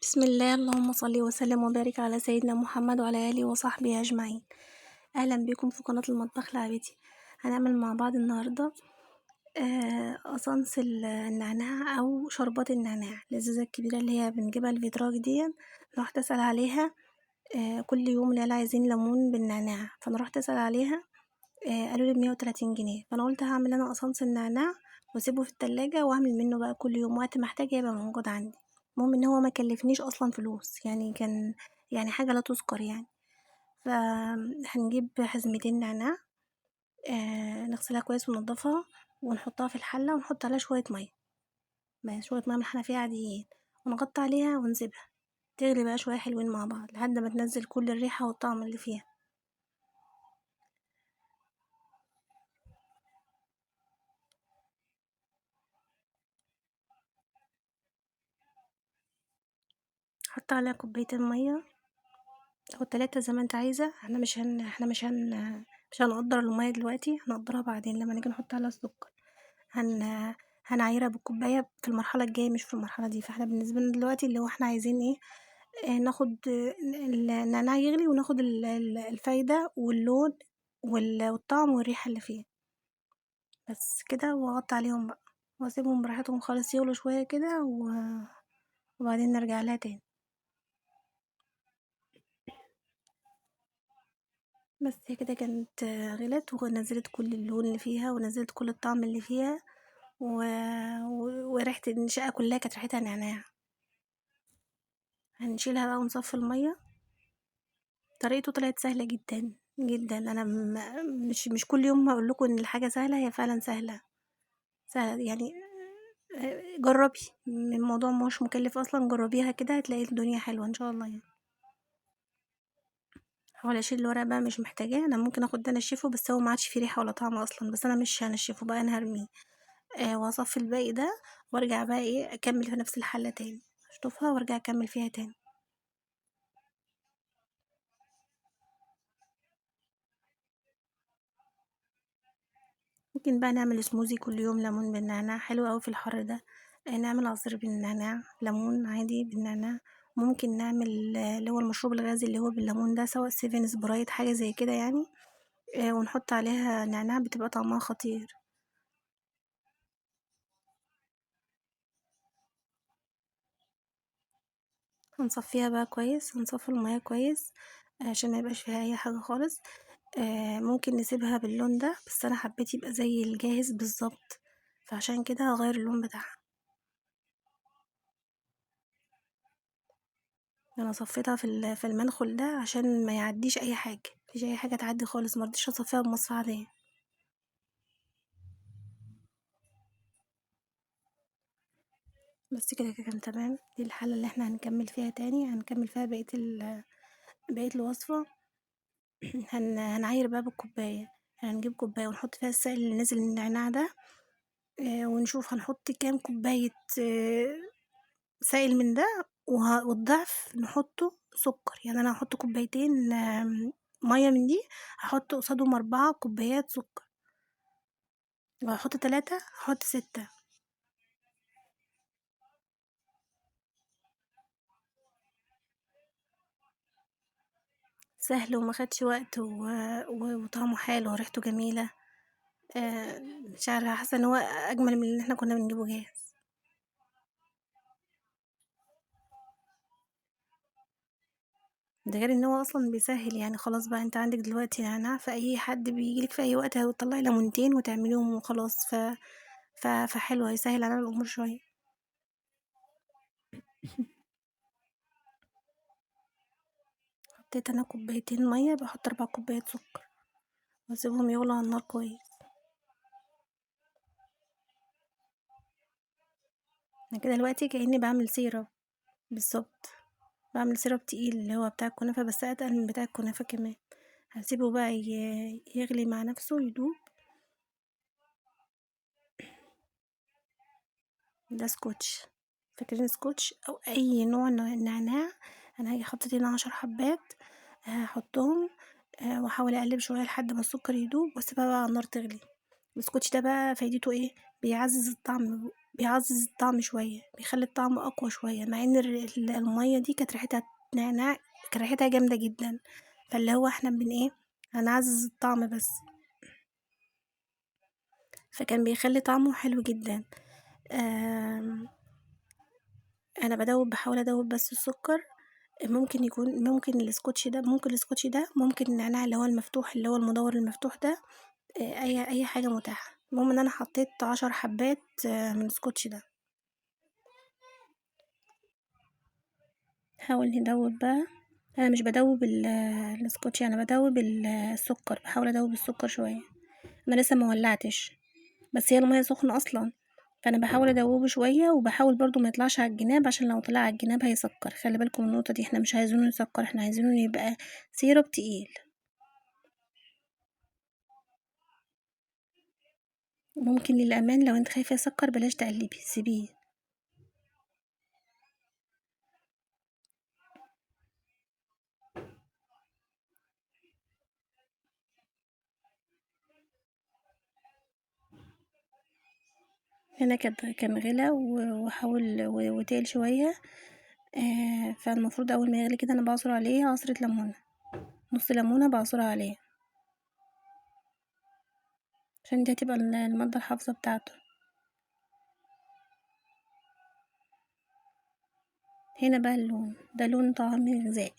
بسم الله، اللهم صل وسلم وبارك على سيدنا محمد وعلى آله وصحبه أجمعين. أهلا بكم في قناة المطبخ لعبتي. هنعمل مع بعض النهاردة قصنص النعناع أو شربات النعناع الإزازة الكبيرة اللي هي بنجيبها الفيتراج دي. رحت أسأل عليها كل يوم اللي عايزين ليمون بالنعناع، فأنا رحت أسأل عليها قالوا لي ب130 جنيه. فأنا قلت هعمل أنا قصنص النعناع واسيبه في التلاجة واعمل منه بقى كل يوم وقت ما احتاج يبقى موجود عندي. المهم ان هو ما كلفنيش اصلا فلوس، يعني كان يعني حاجة لا تذكر يعني. فهنجيب حزمتين نعناع، نغسلها كويس وننضفها ونحطها في الحلة ونحط عليها شوية مية، بس شوية مية من الحنفية عاديين، ونغطي عليها ونسيبها تغلي بقى شوية حلوين مع بعض لحد ما تنزل كل الريحة والطعم اللي فيها. حط عليها كوبايتين مية او 3 زي ما انت عايزة. احنا مش هنقدر المية دلوقتي، هنقدرها بعدين لما نيجي نحط عليها السكر. هن هنعايرها بالكوباية في المرحلة الجاية مش في المرحلة دي. فاحنا بالنسبة لنا دلوقتي اللي هو احنا عايزين ايه، ناخد النعناع يغلي وناخد الفايدة واللون والطعم والريحة اللي فيه، بس كده. واغطي عليهم بقى واسيبهم براحتهم خالص يغلوا شوية كده وبعدين نرجع لها تاني. بس هي كده كانت غلت ونزلت كل اللون اللي فيها ونزلت كل الطعم اللي فيها و... وريحة النشاء كلها كانت ريحتها نعناع. هنشيلها بقى ونصفي المية. طريقته طلعت سهلة جدا جدا. انا مش كل يوم هقول لكم ان الحاجة سهلة، هي فعلا سهلة سهلة يعني. جربي، الموضوع مش مكلف اصلا، جربيها كده هتلاقي الدنيا حلوة ان شاء الله يعني. هحاول اشيل الورق بقى، مش محتاجاه. انا ممكن اخد ده انشفه بس هو ما عادش فيه ريحة ولا طعم اصلا، بس انا مش هنشفه بقى، انا هرميه. واصفي الباقي ده وارجع بقى ايه اكمل في نفس الحلة تاني، اشطفها وارجع اكمل فيها تاني. ممكن بقى نعمل سموزي كل يوم ليمون بالنعناع، حلو قوي في الحر ده. نعمل عصير بالنعناع، ليمون عادي بالنعناع. ممكن نعمل اللي هو المشروب الغازي اللي هو بالليمون ده، سواء سيفن سبرايت حاجة زي كده يعني. ونحط عليها نعناع بتبقى طعمها خطير. هنصفيها بقى كويس، هنصفي المياه كويس عشان ما يبقاش فيها اي حاجة خالص. ممكن نسيبها باللون ده، بس انا حبيت يبقى زي الجاهز بالظبط، فعشان كده هغير اللون بتاعها. انا صفيتها في المنخل ده عشان ما يعديش اي حاجه، مفيش اي حاجه تعدي خالص، مرضتش اصفيها بمصفى عاديه. بس كده كان تمام. دي الحله اللي احنا هنكمل فيها تاني، هنكمل فيها بقيه الوصفه. هنعاير بقى بالكوبايه. هنجيب كوبايه ونحط فيها السائل اللي نازل من النعناع ده. ونشوف هنحط كام كوبايه سائل من ده، والضعف نحطه سكر. يعني انا هحط كوبايتين ميه من دي، هحط قصادهم 4 كوبايات سكر. لو هحط 3 هحط 6. سهل وما خدش وقت وطعمه حلو وريحته جميلة. مش عارفة، حاسة ان هو اجمل من اللي احنا كنا بنجيبه جاهز. ده غير ان هو اصلا بيسهل، يعني خلاص بقى انت عندك دلوقتي نعناع، فاي حد بيجيلك في اي وقت هتطلعي ليمونتين وتعمليهم وخلاص. فحلو، هيسهل على الامور شوية. حطيت انا كوبايتين مية، بحط 4 كوبايات سكر واسيبهم يغلوا على النار كويس. انا كده دلوقتي كأني بعمل سيرب بالظبط، بعمل سيرب تقيل اللي هو بتاع الكنافة، بس اتقل من بتاع الكنافة كمان. هسيبه بقى يغلي مع نفسه يدوب. ده سكوتش، فاكرين سكوتش او اي نوع نعناع. انا هاجي حطيت هنا 10 حبات، هحطهم واحاول اقلب شويه لحد ما السكر يدوب واسيبها بقى على النار تغلي. السكوتش ده بقى فايدته ايه؟ بيعزز الطعم بيعزز الطعم شوية، بيخلي الطعم أقوى شوية، مع إن المية دي كانت ريحتها نعناع، كانت ريحتها جامدة جدا، فاللي هو احنا ايه، هنعزز الطعم بس، فكان بيخلي طعمه حلو جدا. آم، انا بحاول ادوب بس السكر. ممكن الاسكوتش ده، ممكن النعناع اللي هو المفتوح، اللي هو المدور المفتوح ده. اي حاجه متاحه. المهم ان انا حطيت 10 حبات من السكوتش ده. حاول ندوب بقى. انا مش بدوب السكوتش، انا بدوب السكر، بحاول ادوب السكر شويه. انا لسه ما ولعتش، بس هي الميه سخنه اصلا، فانا بحاول ادوبه شويه، وبحاول برضو ما يطلعش على الجناب، عشان لو طلع على الجناب هيسكر. خلي بالكم من النقطه دي، احنا مش عايزينه يسكر، احنا عايزينه يبقى سيرب تقيل. ممكن للامان لو انت خايفه يسكر بلاش تقلبي، سيبيه. هنا كان غلا وحاول وتقل شويه. فالمفروض اول ما يغلي كده انا بعصر عليه عصره ليمونه، نص ليمونه بعصرها عليه، عشان دي هتبقى المادة الحافظة بتاعته. هنا بقى اللون ده لون طعامي غذائي.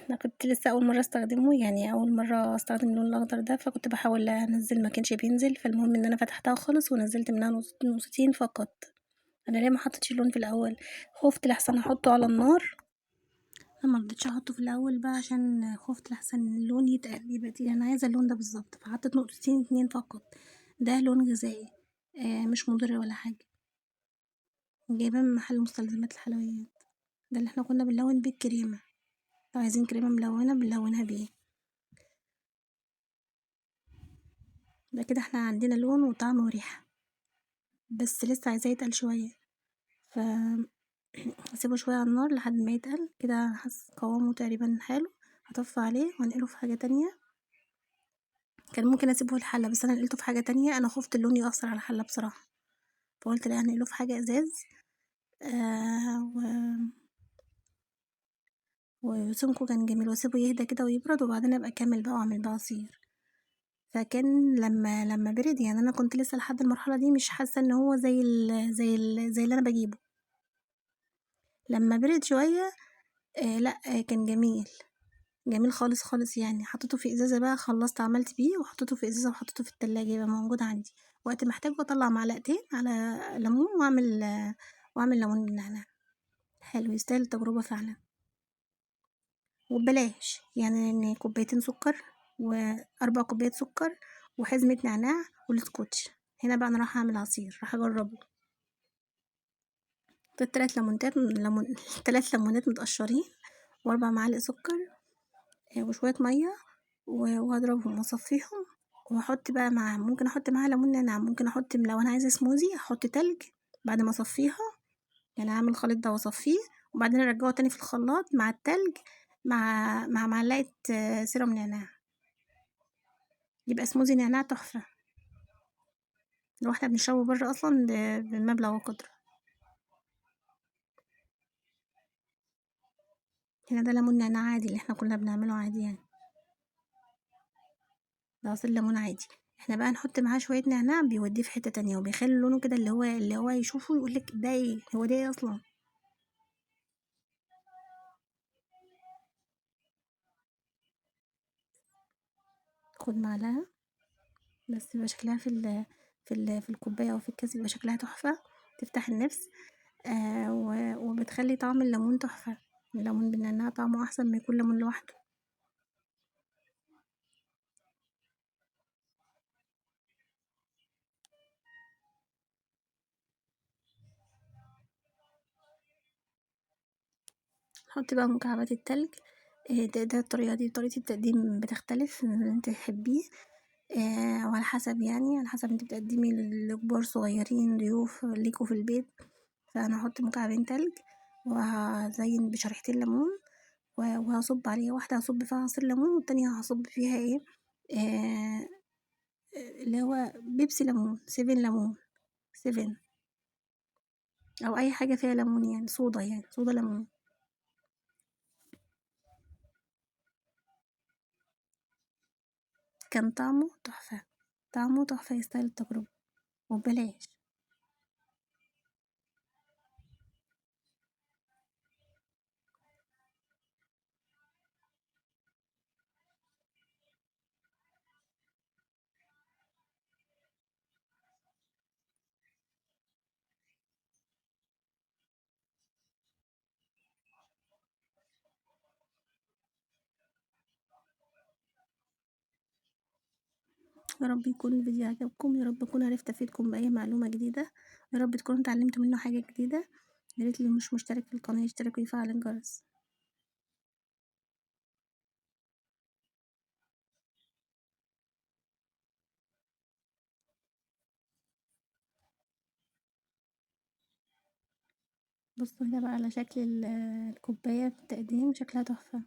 انا كنت لسه اول مرة استخدمه، يعني اول مرة استخدم اللون الاخضر ده، فكنت بحاول انزل، ما كانش بينزل، فالمهم ان انا فتحتها خالص ونزلت منها نصتين فقط. انا ليه ما حطيتش اللون في الاول؟ خفت لحسن احطه على النار. انا ما رضيتش احطه في الاول بقى، عشان خفت لحسن اللون يتقل، يبقى تقيل. انا عايزه اللون ده بالظبط، فحطيت نقطتين اتنين فقط. ده لون غذائي، مش مضر ولا حاجه، جايباه من محل مستلزمات الحلويات. ده اللي احنا كنا بنلون بيه الكريمه، لو عايزين كريمه ملونه بنلونها بيه. ده كده احنا عندنا لون وطعم وريحه، بس لسه عايزاه يتقل شويه، ف هسيبه شويه على النار لحد ما يتقل كده. حاسه قوامه تقريبا حلو، هطفي عليه وانقله في حاجه تانية. كان ممكن اسيبه في الحله، بس انا نقلته في حاجه تانية، انا خفت اللون يأثر على الحله بصراحه، فقلت لا، هنقله في حاجه ازاز. آه و... وسمكه كان جميل، واسيبه يهدى كده ويبرد، وبعدين ابقى اكمل بقى واعمل بقى عصير. فكان لما برد، يعني انا كنت لسه لحد المرحله دي مش حاسه ان هو زي اللي انا بجيبه. لما برد شويه، لا، كان جميل، جميل خالص خالص. يعني حطيته في ازازه بقى، خلصت عملت بيه وحطيته في ازازه وحطيته في التلاجة يبقى موجود عندي، وقت محتاجه اطلع معلقتين على ليمون واعمل ليمون بالنعناع. حلو، يستاهل التجربه فعلا. وببلاش، يعني إن كوبايتين سكر واربع كوبايات سكر وحزمه نعناع والسكوتش. هنا بقى انا راح اعمل عصير، راح اجربه. حطيت 3 ليمونات متقشرين، و4 معالق سكر، وشوية مية، وهضربهم واصفيهم، واحط بقى ممكن احط معاها ليمون نعناع، ممكن احط لو انا عايزة سموزي احط تلج بعد ما اصفيها. يعني اعمل الخليط ده واصفيه، وبعدين ارجعه تاني في الخلاط مع التلج، مع معلقة سيرم نعناع، يبقى سموزي نعناع تحفة، لو احنا بنشربه بره اصلا بمبلغ وقدره. هنا ده ليمون نعناع عادي اللي احنا كنا بنعمله عادي يعني، ده عصير ليمون عادي. احنا بقى نحط معاه شوية نعناع، بيوديه في حتة تانية، وبيخلي لونه كده اللي هو يشوفه يقولك ده ايه، هو ده ايه اصلا. خد معلقة بس، يبقى شكلها في الكوباية او في الكاس، يبقى شكلها تحفة، تفتح النفس. وبتخلي طعم الليمون تحفة. الليمون بالنعناع طعمه احسن ما يكون ليمون لوحده. حطي بقى مكعبات التلج. ده الطريقة دي، طريقة التقديم بتختلف من اللي انت تحبيه، وعلى حسب، يعني على حسب انت بتقدمي لكبار صغيرين ضيوف ليكوا في البيت. فانا هحط مكعبين تلج، وهزين بشريحتين ليمون، وهصب عليه واحدة، هصب فيها عصير ليمون، والتانية هصب فيها ايه، آه اللي هو بيبسي ليمون، 7 ليمون، 7 أو أي حاجة فيها ليمون يعني صودا صودا ليمون. كان طعمه تحفة، طعمه تحفة يستاهل التجربة وببلاش. يا رب يكون الفيديو عجبكم، يا رب أكون عرفت أفيدكم بأي معلومة جديدة، يا رب تكونوا اتعلمتوا منه حاجة جديدة. ياريت اللي مش مشترك في القناة يشترك ويفعل الجرس. بصوا هنا بقى على شكل الكوباية في التقديم، شكلها تحفة.